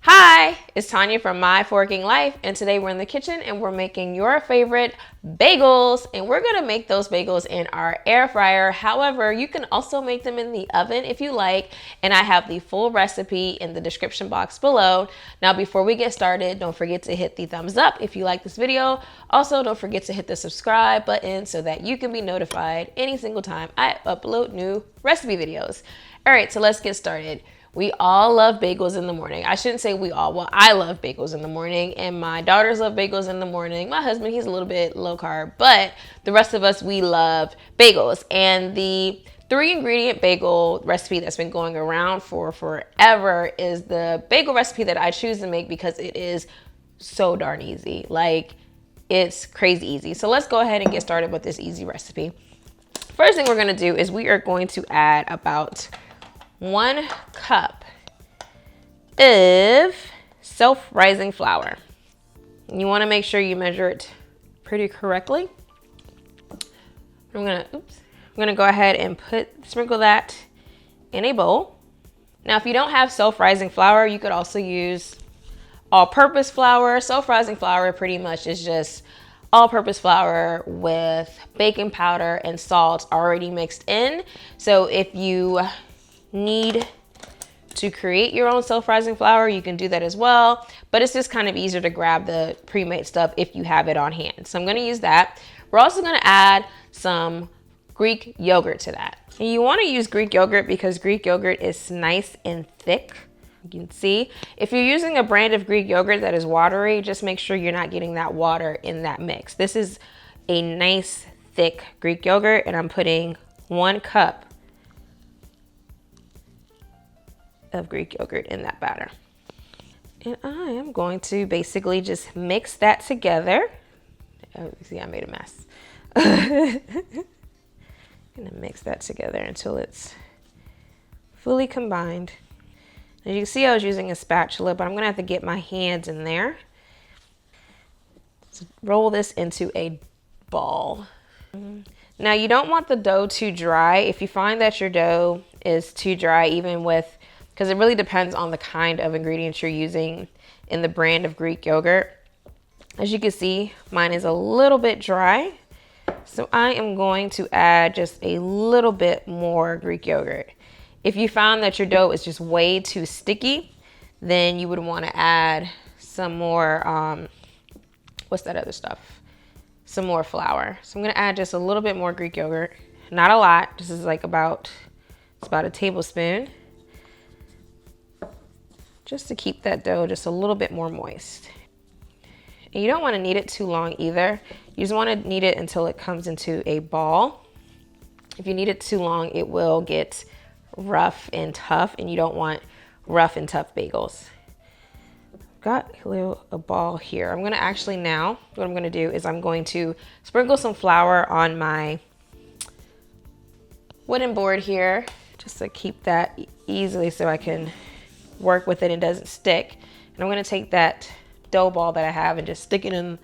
Hi, it's Tanya from My Forking Life, and today we're in the kitchen and we're making your favorite bagels, and we're gonna make those bagels in our air fryer. However, you can also make them in the oven if you like, and I have the full recipe in the description box below. Now, before we get started, don't forget to hit the thumbs up if you like this video. Also, don't forget to hit the subscribe button so that you can be notified any single time I upload new recipe videos. All right, so let's get started. We all love bagels in the morning. I shouldn't say we all. Well, I love bagels in the morning, and my daughters love bagels in the morning. My husband, he's a little bit low carb, but the rest of us, we love bagels. And the 3-ingredient bagel recipe that's been going around for forever is the bagel recipe that I choose to make because it is so darn easy. Like, it's crazy easy. So let's go ahead and get started with this easy recipe. First thing we're gonna do is we are going to add about 1 cup of self-rising flour. You want to make sure you measure it pretty correctly. I'm gonna go ahead and sprinkle that in a bowl. Now, if you don't have self-rising flour, you could also use all-purpose flour. Self-rising flour pretty much is just all-purpose flour with baking powder and salt already mixed in. So if you need to create your own self-rising flour, you can do that as well, but it's just kind of easier to grab the pre-made stuff if you have it on hand. So I'm going to use that. We're also going to add some Greek yogurt to that. And you want to use Greek yogurt because Greek yogurt is nice and thick. You can see if you're using a brand of Greek yogurt that is watery, just make sure you're not getting that water in that mix. This is a nice thick Greek yogurt, and I'm putting 1 cup of Greek yogurt in that batter. And I am going to basically just mix that together. Oh, see, I made a mess. I'm gonna mix that together until it's fully combined. As you can see, I was using a spatula, but I'm gonna have to get my hands in there. So roll this into a ball. Now, you don't want the dough too dry. If you find that your dough is too dry, because it really depends on the kind of ingredients you're using in the brand of Greek yogurt. As you can see, mine is a little bit dry. So I am going to add just a little bit more Greek yogurt. If you found that your dough is just way too sticky, then you would want to add some more, what's that other stuff? Some more flour. So I'm going to add just a little bit more Greek yogurt. Not a lot. This is like it's about a tablespoon. Just to keep that dough just a little bit more moist. And you don't want to knead it too long either. You just want to knead it until it comes into a ball. If you knead it too long, it will get rough and tough, and you don't want rough and tough bagels. Got a ball here. I'm gonna actually now, what I'm gonna do is I'm going to sprinkle some flour on my wooden board here, just to keep that easily so I can work with it and doesn't stick. And I'm going to take that dough ball that I have and just stick it in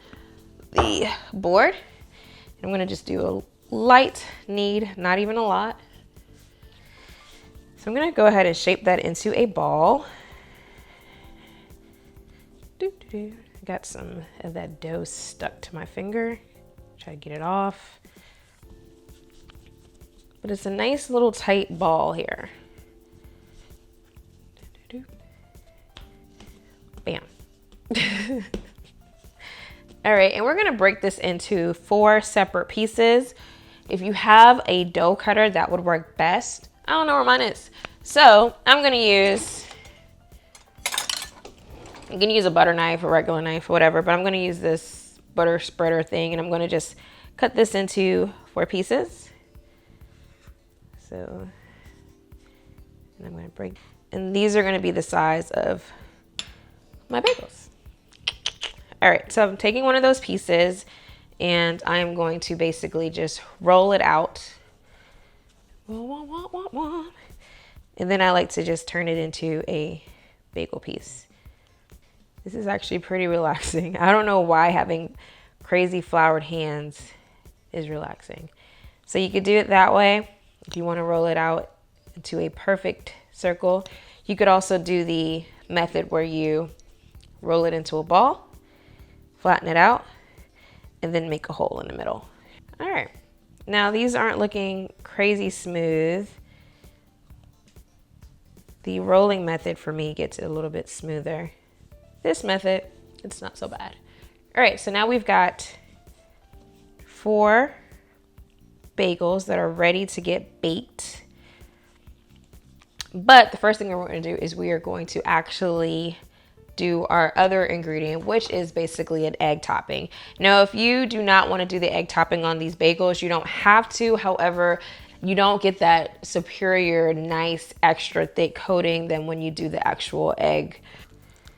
the board. And I'm going to just do a light knead, not even a lot. So I'm going to go ahead and shape that into a ball. Got some of that dough stuck to my finger. Try to get it off. But it's a nice little tight ball here. Bam. All right, and we're gonna break this into 4 separate pieces. If you have a dough cutter, that would work best. I don't know where mine is. So I'm gonna use a butter knife, a regular knife, or whatever, but I'm gonna use this butter spreader thing, and I'm gonna just cut this into 4 pieces. So, and I'm gonna break, and these are gonna be the size of my bagels. All right, so I'm taking one of those pieces and I'm going to basically just roll it out. And then I like to just turn it into a bagel piece. This is actually pretty relaxing. I don't know why having crazy floured hands is relaxing. So you could do it that way if you want to roll it out into a perfect circle. You could also do the method where you roll it into a ball, flatten it out, and then make a hole in the middle. All right, now these aren't looking crazy smooth. The rolling method for me gets it a little bit smoother. This method, it's not so bad. All right, so now we've got 4 bagels that are ready to get baked. But the first thing we're going to do is we are going to actually do our other ingredient, which is basically an egg topping. Now, if you do not want to do the egg topping on these bagels, you don't have to. However, you don't get that superior, nice, extra thick coating than when you do the actual egg.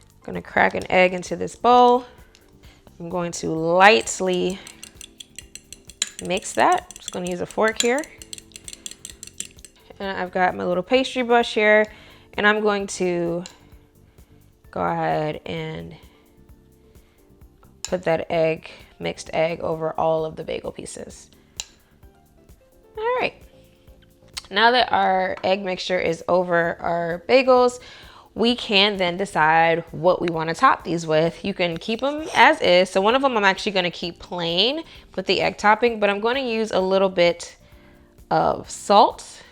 I'm going to crack an egg into this bowl. I'm going to lightly mix that. Just going to use a fork here. And I've got my little pastry brush here, and I'm going to go ahead and put that mixed egg over all of the bagel pieces. All right. Now that our egg mixture is over our bagels, we can then decide what we want to top these with. You can keep them as is. So one of them I'm actually going to keep plain with the egg topping, but I'm going to use a little bit of salt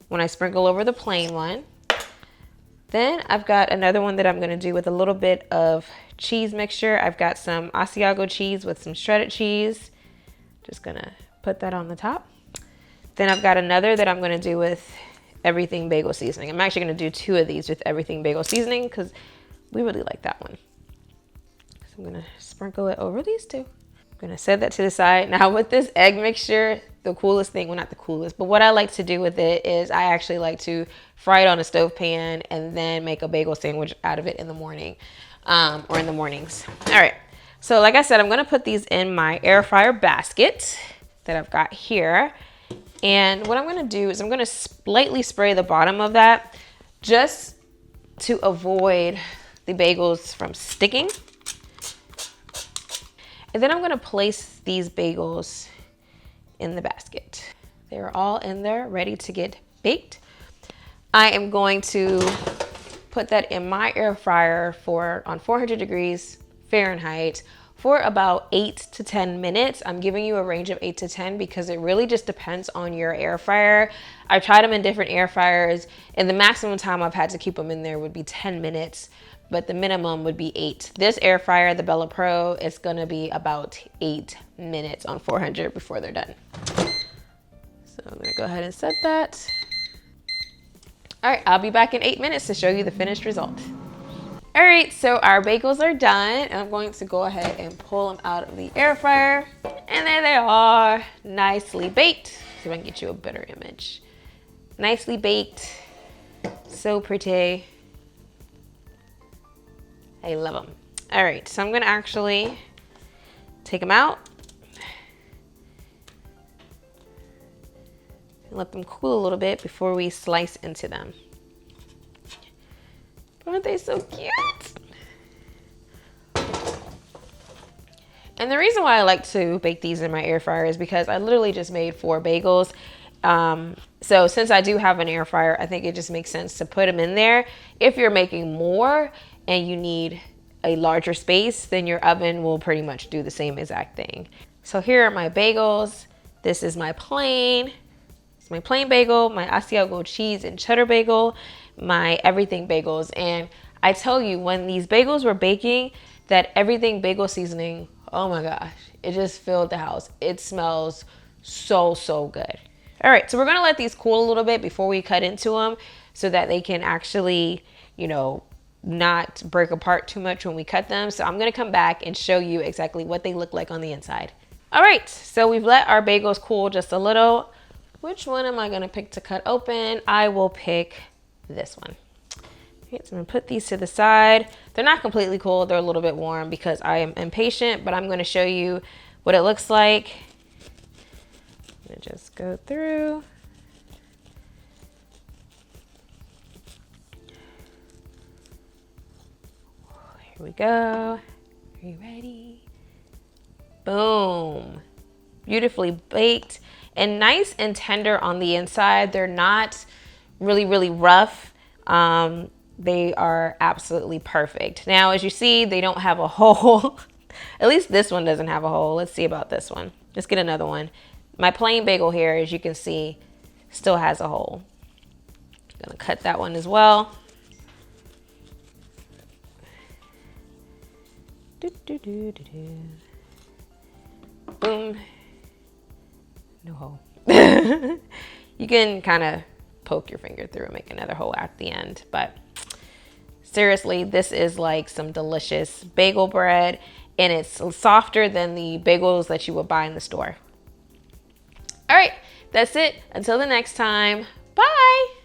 when I sprinkle over the plain one. Then I've got another one that I'm going to do with a little bit of cheese mixture. I've got some Asiago cheese with some shredded cheese. Just going to put that on the top. Then I've got another that I'm going to do with everything bagel seasoning. I'm actually going to do 2 of these with everything bagel seasoning because we really like that one. So I'm going to sprinkle it over these 2. I'm going to set that to the side. Now with this egg mixture, the coolest thing, well, not the coolest, but what I like to do with it is I actually like to fry it on a stove pan and then make a bagel sandwich out of it in the morning or in the mornings. All right. So like I said, I'm going to put these in my air fryer basket that I've got here. And what I'm going to do is I'm going to lightly spray the bottom of that just to avoid the bagels from sticking. And then I'm going to place these bagels in the basket. They're all in there ready to get baked. I am going to put that in my air fryer on 400 degrees Fahrenheit for about 8 to 10 minutes. I'm giving you a range of 8 to 10 because it really just depends on your air fryer. I've tried them in different air fryers, and the maximum time I've had to keep them in there would be 10 minutes, but the minimum would be 8. This air fryer, the Bella Pro, is gonna be about 8 minutes on 400 before they're done. So I'm gonna go ahead and set that. All right, I'll be back in 8 minutes to show you the finished result. All right, so our bagels are done. I'm going to go ahead and pull them out of the air fryer. And there they are, nicely baked. See if I can get you a better image. Nicely baked, so pretty. I love them. All right, so I'm gonna actually take them out and let them cool a little bit before we slice into them. Aren't they so cute? And the reason why I like to bake these in my air fryer is because I literally just made 4 bagels. So since I do have an air fryer, I think it just makes sense to put them in there. If you're making more and you need a larger space, then your oven will pretty much do the same exact thing. So here are my bagels. This is my plain. It's my plain bagel, my Asiago cheese and cheddar bagel, my everything bagels. And I tell you, when these bagels were baking, that everything bagel seasoning, oh my gosh, it just filled the house. It smells so, so good. All right, so we're gonna let these cool a little bit before we cut into them so that they can actually, not break apart too much when we cut them. So I'm gonna come back and show you exactly what they look like on the inside. All right, so we've let our bagels cool just a little. Which one am I gonna pick to cut open? I will pick this one. Okay, so I'm gonna put these to the side. They're not completely cool, they're a little bit warm because I am impatient, but I'm gonna show you what it looks like. I'm gonna just go through. Here we go. Are you ready? Boom. Beautifully baked and nice and tender on the inside. They're not really, really rough. They are absolutely perfect. Now, as you see, they don't have a hole. At least this one doesn't have a hole. Let's see about this one. Let's get another one. My plain bagel here, as you can see, still has a hole. I'm gonna cut that one as well. Boom. No hole. You can kind of poke your finger through and make another hole at the end, but seriously, this is like some delicious bagel bread, and it's softer than the bagels that you would buy in the store. All right, that's it. Until the next time, bye.